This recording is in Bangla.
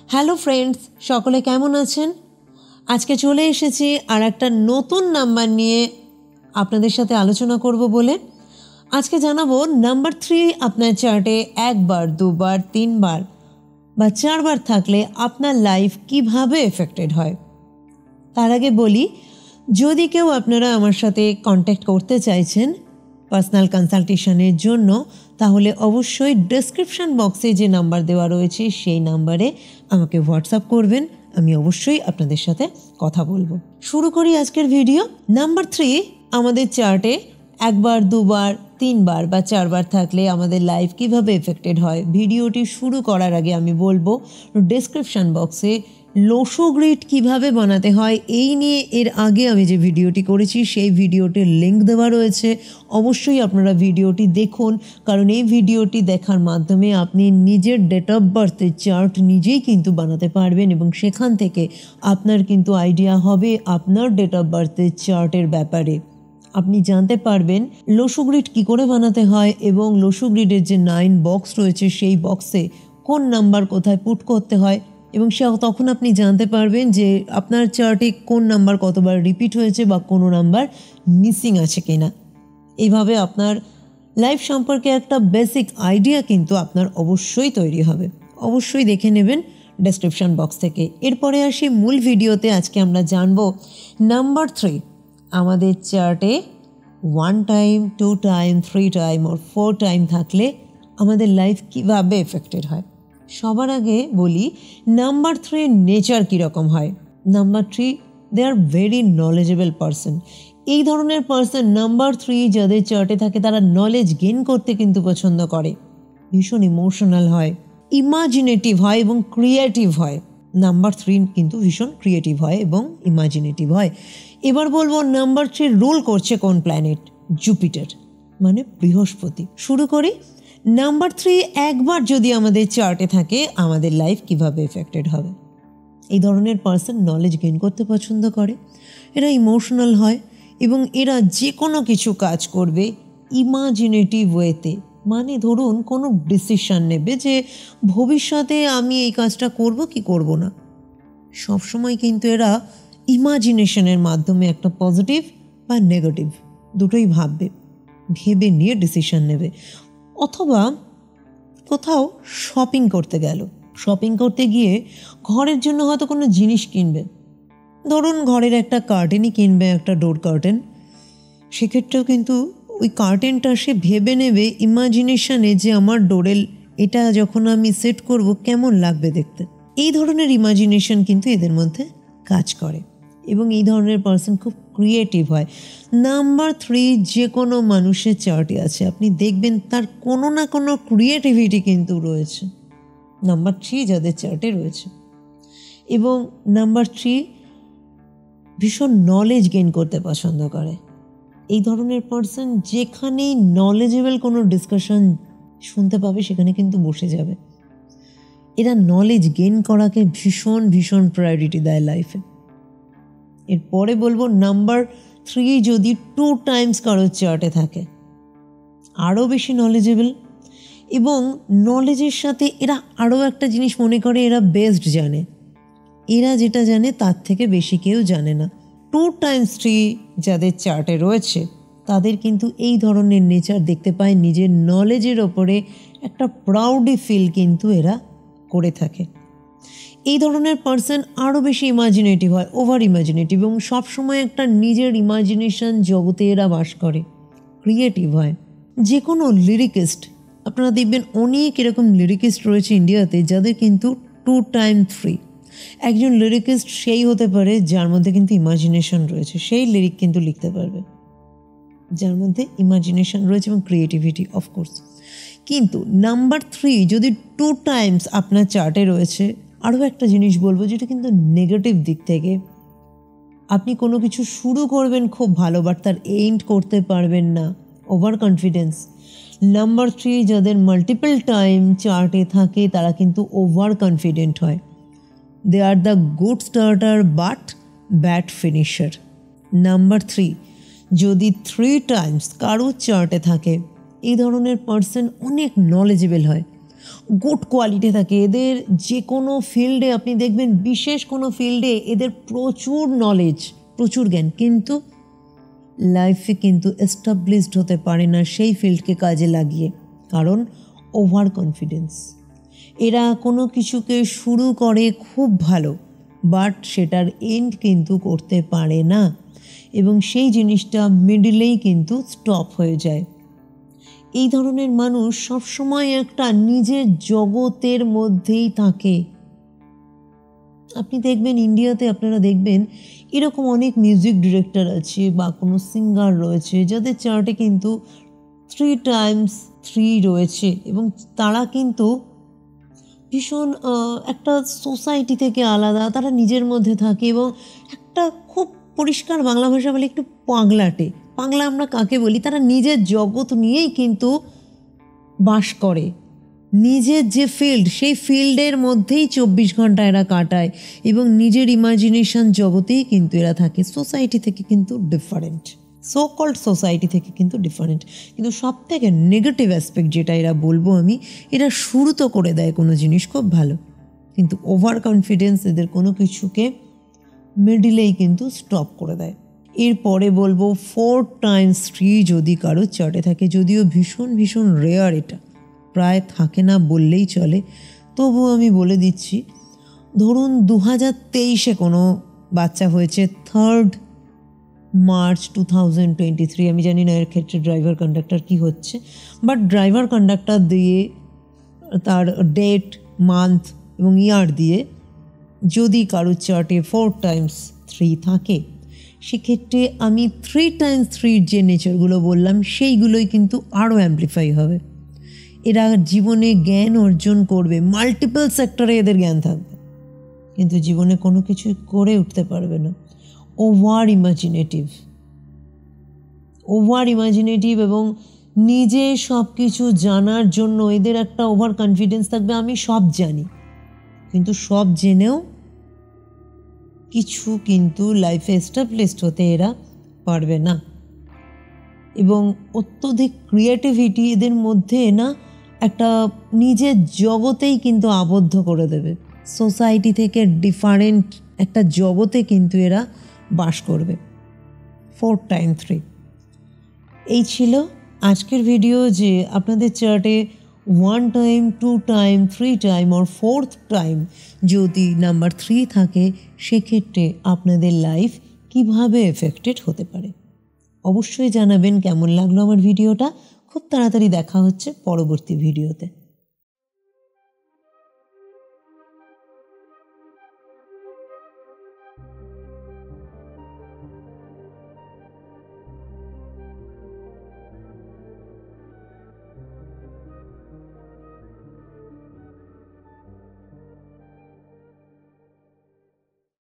হ্যালো ফ্রেন্ডস, সকলে কেমন আছেন? আজকে চলে এসেছি আর একটা নতুন নাম্বার নিয়ে আপনাদের সাথে আলোচনা করব বলে। আজকে জানাবো নাম্বার 3 আপনার চার্টে একবার, দুবার, তিনবার বা চারবার থাকলে আপনার লাইফ কিভাবে এফেক্টেড হয়। তার আগে বলি, যদি কেউ আপনারা আমার সাথে কন্ট্যাক্ট করতে চাইছেন পার্সোনাল কনসালটেশনের জন্য, তাহলে অবশ্যই ডেসক্রিপশন বক্সে যে নাম্বার দেওয়া রয়েছে সেই নাম্বারে আমাকে হোয়াটসঅ্যাপ করবেন। আমি অবশ্যই আপনাদের সাথে কথা বলবো। শুরু করি আজকের ভিডিও। নাম্বার 3 আমাদের চার্টে একবার, দুবার, তিনবার বা চারবার থাকলে আমাদের লাইফ কিভাবে এফেক্টেড হয়। ভিডিওটি শুরু করার আগে আমি বলবো, ডেসক্রিপশন বক্সে লোশো গ্রিড কীভাবে বানাতে হয় এই নিয়ে এর আগে আমি যে ভিডিওটি করেছি সেই ভিডিওটির লিঙ্ক দেওয়া রয়েছে। অবশ্যই আপনারা ভিডিওটি দেখুন, কারণ এই ভিডিওটি দেখার মাধ্যমে আপনি নিজের ডেট অফ বার্থের চার্ট নিজেই কিন্তু বানাতে পারবেন এবং সেখান থেকে আপনার কিন্তু আইডিয়া হবে আপনার ডেট অফ বার্থের চার্টের ব্যাপারে। আপনি জানতে পারবেন লোশো গ্রিড কী করে বানাতে হয় এবং লোশো গ্রিডের যে 9 বক্স রয়েছে সেই বক্সে কোন নাম্বার কোথায় পুট করতে হয় এবং তখন আপনি জানতে পারবেন যে আপনার চার্টে কোন নাম্বার কতবার রিপিট হয়েছে বা কোনো নাম্বার মিসিং আছে কিনা। এইভাবে আপনার লাইফ সম্পর্কে একটা বেসিক আইডিয়া কিন্তু আপনার অবশ্যই তৈরি হবে। অবশ্যই দেখে নেবেন ডেসক্রিপশন বক্স থেকে। এরপরে আসি মূল ভিডিওতে। আজকে আমরা জানব নাম্বার 3 আমাদের চার্টে 1 টাইম, 2 টাইম, 3 টাইম আর 4 টাইম থাকলে আমাদের লাইফ কীভাবে এফেক্টেড হয়। সবার আগে বলি নাম্বার 3 নেচার কীরকম হয়। Number 3 they are very knowledgeable person. এই ধরনের পারসন নাম্বার 3 যাদের চার্টে থাকে তারা নলেজ গেইন করতে কিন্তু পছন্দ করে, ভীষণ ইমোশনাল হয়, ইমাজিনেটিভ হয় এবং ক্রিয়েটিভ হয়। নাম্বার 3 কিন্তু ভীষণ ক্রিয়েটিভ হয় এবং ইমাজিনেটিভ হয়। এবার বলবো নাম্বার 3 রুল করছে কোন প্ল্যানেট? জুপিটার, মানে বৃহস্পতি। শুরু করি। নাম্বার 3 একবার যদি আমাদের চার্টে থাকে আমাদের লাইফ কিভাবে এফেক্টেড হবে। এই ধরনের পার্সন নলেজ গেইন করতে পছন্দ করে, এরা ইমোশনাল হয় এবং এরা যে কোনো কিছু কাজ করবে ইমাজিনেটিভ ওয়েতে। মানে ধরুন কোনো ডিসিশন নেবে যে ভবিষ্যতে আমি এই কাজটা করব কি করব না, সবসময় কিন্তু এরা ইমাজিনেশনের মাধ্যমে একটা পজিটিভ বা নেগেটিভ দুটোই ভাববে, ভেবে নিয়ে ডিসিশন নেবে। অথবা কোথাও শপিং করতে গেল, শপিং করতে গিয়ে ঘরের জন্য হয়তো কোনো জিনিস কিনবে, ধরুন ঘরের একটা কার্টেনই কিনবে, একটা ডোর কার্টেন। সেক্ষেত্রেও কিন্তু ওই কার্টেনটা সে ভেবে নেবে ইমাজিনেশনে যে আমার ডোরেল এটা যখন আমি সেট করব কেমন লাগবে দেখতে। এই ধরনের ইমাজিনেশন কিন্তু এদের মধ্যে কাজ করে এবং এই ধরনের পার্সন খুব ক্রিয়েটিভ হয়। নাম্বার 3 যে কোনো মানুষের চার্টে আছে আপনি দেখবেন তার কোনো না কোনো ক্রিয়েটিভিটি কিন্তু রয়েছে নাম্বার 3 যাদের চার্টে রয়েছে। এবং নাম্বার 3 ভীষণ নলেজ গেইন করতে পছন্দ করে। এই ধরনের পার্সন যেখানেই নলেজেবল কোনো ডিসকাশন শুনতে পাবে সেখানে কিন্তু বসে যাবে। এরা নলেজ গেইন করাকে ভীষণ ভীষণ প্রায়োরিটি দেয় লাইফে। এরপরে বলবো নাম্বার 3 যদি 2 টাইমস কারোর চার্টে থাকে আরও বেশি নলেজেবল এবং নলেজের সাথে এরা আরও একটা জিনিস মনে করে এরা বেস্ট জানে, এরা যেটা জানে তার থেকে বেশি কেউ জানে না। 2 টাইমস 3 যাদের চার্টে রয়েছে তাদের কিন্তু এই ধরনের নেচার দেখতে পায়, নিজের নলেজের ওপরে একটা প্রাউডি ফিল কিন্তু এরা করে থাকে। এই ধরনের পার্সন আরও বেশি ইমাজিনেটিভ হয়, ওভার ইমাজিনেটিভ, এবং সবসময় একটা নিজের ইমাজিনেশন জগতে এরা বাস করে, ক্রিয়েটিভ হয়। যে কোনো লিরিকিস্ট আপনারা দেখবেন অনেক এরকম লিরিকিস্ট রয়েছে ইন্ডিয়াতে যাদের কিন্তু 2 টাইম 3। একজন লিরিকিস্ট সেই হতে পারে যার মধ্যে কিন্তু ইমাজিনেশন রয়েছে, সেই লিরিক কিন্তু লিখতে পারবে যার মধ্যে ইমাজিনেশন রয়েছে এবং ক্রিয়েটিভিটি অফকোর্স। কিন্তু নাম্বার 3 যদি 2 টাইমস আপনার চার্টে রয়েছে, আরও একটা জিনিস বলবো যেটা কিন্তু নেগেটিভ দিক থেকে, আপনি কোনো কিছু শুরু করবেন খুব ভালো বাট তার এন্ড করতে পারবেন না, ওভার কনফিডেন্স। নাম্বার 3 যাদের মাল্টিপল টাইম চার্টে থাকে তারা কিন্তু ওভার কনফিডেন্ট হয়। They are the good starter but bad finisher. Number 3 যদি 3 টাইমস কারোর চার্টে থাকে এই ধরনের পার্সন অনেক নলেজেবল হয়, গুড কোয়ালিটি থাকে এদের। যে কোনো ফিল্ডে আপনি দেখবেন, বিশেষ কোনো ফিল্ডে এদের প্রচুর নলেজ, প্রচুর জ্ঞান, কিন্তু লাইফে কিন্তু এস্টাবলিশড হতে পারে না সেই ফিল্ডকে কাজে লাগিয়ে। কারণ ওভার কনফিডেন্স। এরা কোনো কিছুকে শুরু করে খুব ভালো, বাট সেটার এন্ড কিন্তু করতে পারে না, এবং সেই জিনিসটা মিডলেই কিন্তু স্টপ হয়ে যায়। এই ধরনের মানুষ সবসময় একটা নিজের জগতের মধ্যেই থাকে। আপনি দেখবেন ইন্ডিয়াতে, আপনারা দেখবেন এরকম অনেক মিউজিক ডিরেক্টর আছে বা কোনো সিঙ্গার রয়েছে যাদের চার্টে কিন্তু 3 times 3 রয়েছে, এবং তারা কিন্তু ভীষণ একটা সোসাইটি থেকে আলাদা, তারা নিজের মধ্যে থাকে এবং একটা খুব পরিষ্কার বাংলা ভাষা বলে একটু পাগলাটে। পাগলা আমরা কাকে বলি? তারা নিজের জগৎ নিয়েই কিন্তু বাস করে, নিজের যে ফিল্ড সেই ফিল্ডের মধ্যেই 24 ঘন্টা এরা কাটায় এবং নিজের ইমাজিনেশন জগতেই কিন্তু এরা থাকে। সোসাইটি থেকে কিন্তু ডিফারেন্ট, সো কল্ড সোসাইটি থেকে কিন্তু ডিফারেন্ট। কিন্তু সব থেকে নেগেটিভ অ্যাসপেক্ট যেটা এরা বলবো আমি, এরা শুরু তো করে দেয় কোনো জিনিস খুব ভালো, কিন্তু ওভার কনফিডেন্স এদের কোনো কিছুকে মিডিলেই কিন্তু স্টপ করে দেয়। এরপরে বলবো 4 times 3 যদি কারো চার্টে থাকে, যদিও ভীষণ ভীষণ রেয়ার, এটা প্রায় থাকে না বললেই চলে, তবুও আমি বলে দিচ্ছি। ধরুন 2023-এ কোনো বাচ্চা হয়েছে 3rd March 2023, আমি জানি না এর ক্ষেত্রে ড্রাইভার কন্ডাক্টর কী হচ্ছে, বাট ড্রাইভার কন্ডাক্টর দিয়ে তার ডেট, মান্থ এবং ইয়ার দিয়ে যদি কারো চার্টে 4 times 3 থাকে, সেক্ষেত্রে আমি 3 times 3 যে নেচারগুলো বললাম সেইগুলোই কিন্তু আরও অ্যাম্প্লিফাই হবে। এরা জীবনে জ্ঞান অর্জন করবে, মাল্টিপল সেক্টরে এদের জ্ঞান থাকবে, কিন্তু জীবনে কোনো কিছু করে উঠতে পারবে না। ওভার ইমাজিনেটিভ এবং নিজে সব কিছু জানার জন্য এদের একটা ওভার কনফিডেন্স থাকবে। আমি সব জানি, কিন্তু সব জেনেও কিছু কিন্তু লাইফে এস্টাবলিশড হতে এরা পারবে না। এবং অত্যধিক ক্রিয়েটিভিটি এদের মধ্যে না একটা নিজের জগতেই কিন্তু আবদ্ধ করে দেবে। সোসাইটি থেকে ডিফারেন্ট একটা জগতে কিন্তু এরা বাস করবে। 4 times 3 এই ছিল আজকের ভিডিও, যে আপনাদের চার্টে 1 time, 2 time, 3 time or 4th time যদি নাম্বার 3 থাকে, সেক্ষেত্রে আপনাদের লাইফ কিভাবে এফেক্টেড হতে পারে। অবশ্যই জানাবেন কেমন লাগলো আমার ভিডিওটা। খুব তাড়াতাড়ি দেখা হচ্ছে পরবর্তী ভিডিওতে।